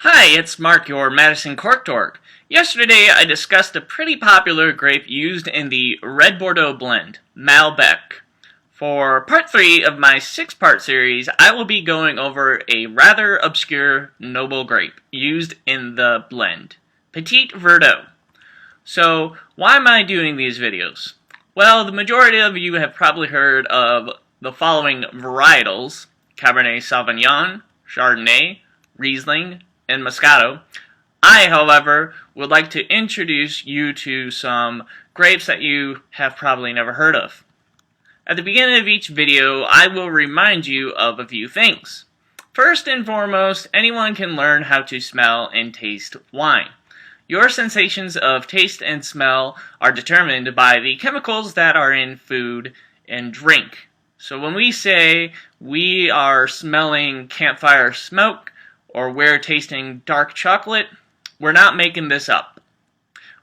Hi, it's Mark, your Madison Cork Dork. Yesterday I discussed a pretty popular grape used in the Red Bordeaux blend, Malbec. For part 3 of my 6-part series, I will be going over a rather obscure noble grape used in the blend, Petit Verdot. So, why am I doing these videos? Well, the majority of you have probably heard of the following varietals: Cabernet Sauvignon, Chardonnay, Riesling, and Moscato. I, however, would like to introduce you to some grapes that you have probably never heard of. At the beginning of each video, I will remind you of a few things. First and foremost, anyone can learn how to smell and taste wine. Your sensations of taste and smell are determined by the chemicals that are in food and drink. So when we say we are smelling campfire smoke, or we're tasting dark chocolate, we're not making this up.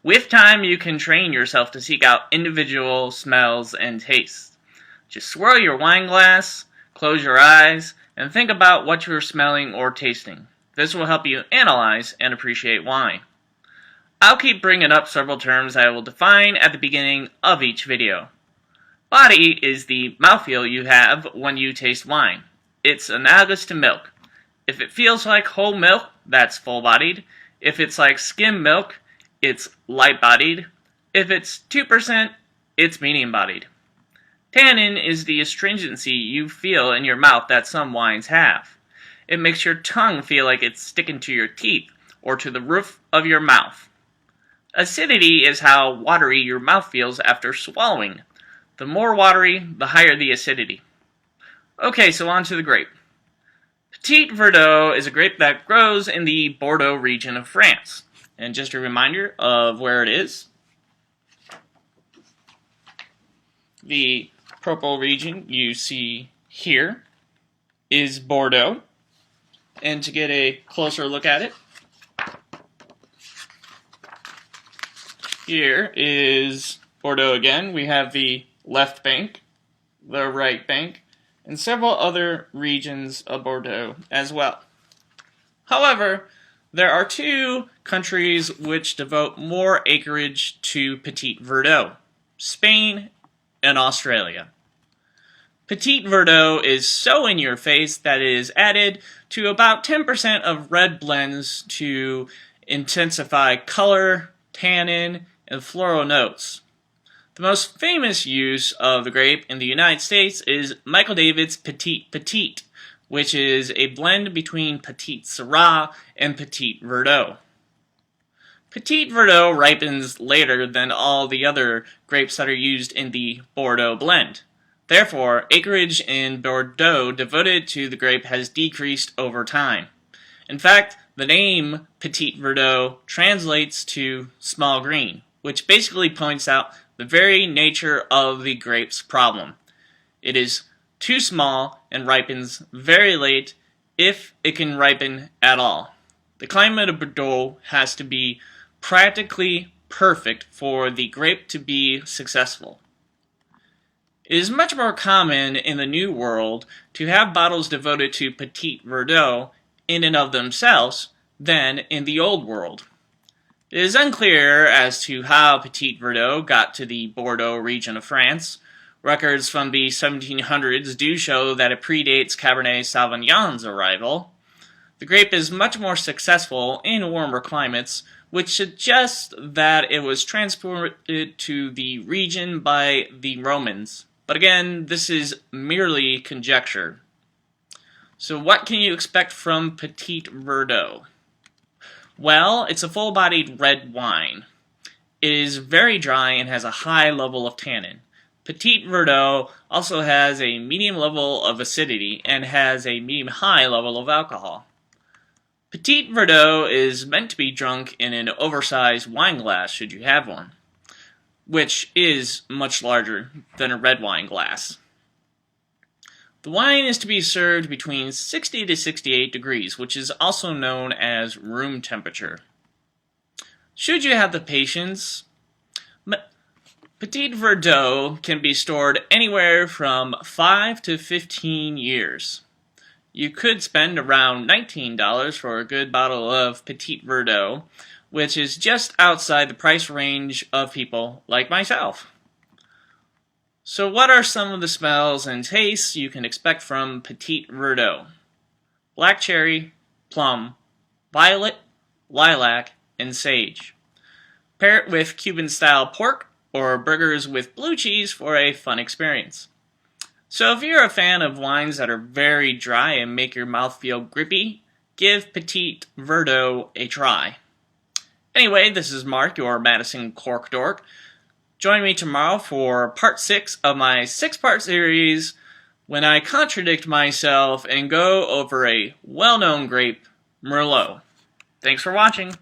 With time, you can train yourself to seek out individual smells and tastes. Just swirl your wine glass, close your eyes, and think about what you're smelling or tasting. This will help you analyze and appreciate wine. I'll keep bringing up several terms I will define at the beginning of each video. Body is the mouthfeel you have when you taste wine. It's analogous to milk. If it feels like whole milk, that's full-bodied. If it's like skim milk, it's light-bodied. If it's 2%, it's medium-bodied. Tannin is the astringency you feel in your mouth that some wines have. It makes your tongue feel like it's sticking to your teeth or to the roof of your mouth. Acidity is how watery your mouth feels after swallowing. The more watery, the higher the acidity. Okay, so on to the grape. Petit Verdot is a grape that grows in the Bordeaux region of France. And just a reminder of where it is. The purple region you see here is Bordeaux. And to get a closer look at it, here is Bordeaux again. We have the left bank, the right bank, and several other regions of Bordeaux as well. However, there are two countries which devote more acreage to Petit Verdot: Spain and Australia. Petit Verdot is so in your face that it is added to about 10% of red blends to intensify color, tannin, and floral notes. The most famous use of the grape in the United States is Michael David's Petite, which is a blend between Petite Syrah and Petit Verdot. Petit Verdot ripens later than all the other grapes that are used in the Bordeaux blend. Therefore, acreage in Bordeaux devoted to the grape has decreased over time. In fact, the name Petit Verdot translates to small green, which basically points out the very nature of the grape's problem. It is too small and ripens very late, if it can ripen at all. The climate of Bordeaux has to be practically perfect for the grape to be successful. It is much more common in the New World to have bottles devoted to Petit Verdot in and of themselves than in the Old World. It is unclear as to how Petit Verdot got to the Bordeaux region of France. Records from the 1700s do show that it predates Cabernet Sauvignon's arrival. The grape is much more successful in warmer climates, which suggests that it was transported to the region by the Romans. But again, this is merely conjecture. So what can you expect from Petit Verdot? Well, it's a full-bodied red wine. It is very dry and has a high level of tannin. Petit Verdot also has a medium level of acidity and has a medium-high level of alcohol. Petit Verdot is meant to be drunk in an oversized wine glass, should you have one, which is much larger than a red wine glass. The wine is to be served between 60 to 68 degrees, which is also known as room temperature. Should you have the patience, Petit Verdot can be stored anywhere from 5 to 15 years. you could spend around $19 for a good bottle of Petit Verdot, which is just outside the price range of people like myself. So what are some of the smells and tastes you can expect from Petit Verdot? Black cherry, plum, violet, lilac, and sage. Pair it with Cuban-style pork or burgers with blue cheese for a fun experience. So if you're a fan of wines that are very dry and make your mouth feel grippy, give Petit Verdot a try. Anyway, this is Mark, your Madison Cork Dork. Join me tomorrow for part 6 of my 6-part series when I contradict myself and go over a well-known grape, Merlot. Thanks for watching.